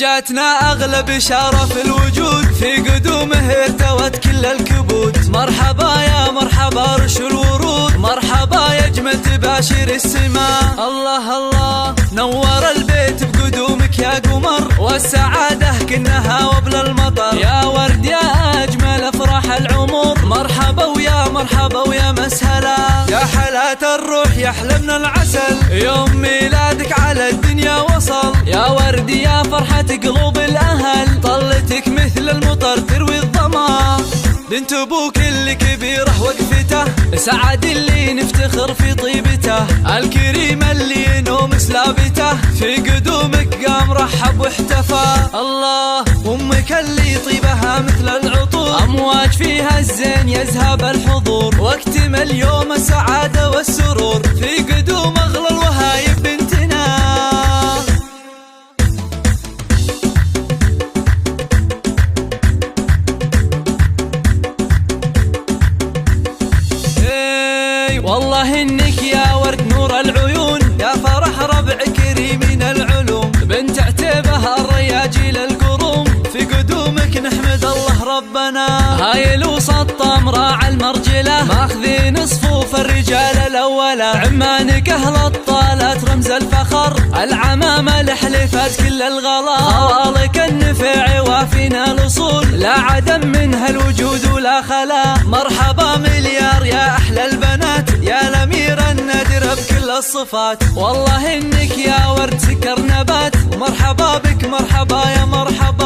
جاتنا أغلى بشارة في الوجود، في قدومه ارتوت كل الكبود. مرحبا يا مرحبا رش الورود، مرحبا يا جمل تباشر السماء. الله الله نور البيت بقدومك يا قمر، والسعادة كنها وبل المطر. يا ورد يا أجمل أفراح العمر، مرحبا ويا مرحبا ويا مسهلا. يا حلاة الروح يا حلى من العسل، يوم ميلادك على الدنيا وصل. يا ورد يا فرحة قلوب الأهل، طلتك مثل المطر تروي الظما. بنت ابوك اللي كبيره وقفته، سعد اللي نفتخر في طيبته. الكريم اللي ينوم سلابته، في قدومك قام رحب واحتفى. الله امك اللي طيبها مثل العطور، امواج فيها الزين يذهب الحضور. واكتمل يوم السعاده والسرور، في قدوم اغلى الوهايب بنتنا. والله انك يا ورد نور العيون، يا فرح ربع كريمين العلوم. بنت عتيبه الرياجيل القروم، في قدومك نحمد الله ربنا. هايل وسطام راعى المرجله، ماخذين صفوف الرجال الاولى. عمانك اهل الطالات رمز الفخر، العمامه لحلفت كل الغلا. خوالك النفع وافينا الاصول، لا عدم منها الوجود ولا خلا. مرحبا مليار يا احلى البنات، يا الأميرة النادرة بكل الصفات. والله إنك يا ورد سكر نبات، مرحبا بك مرحبا يا مرحبا.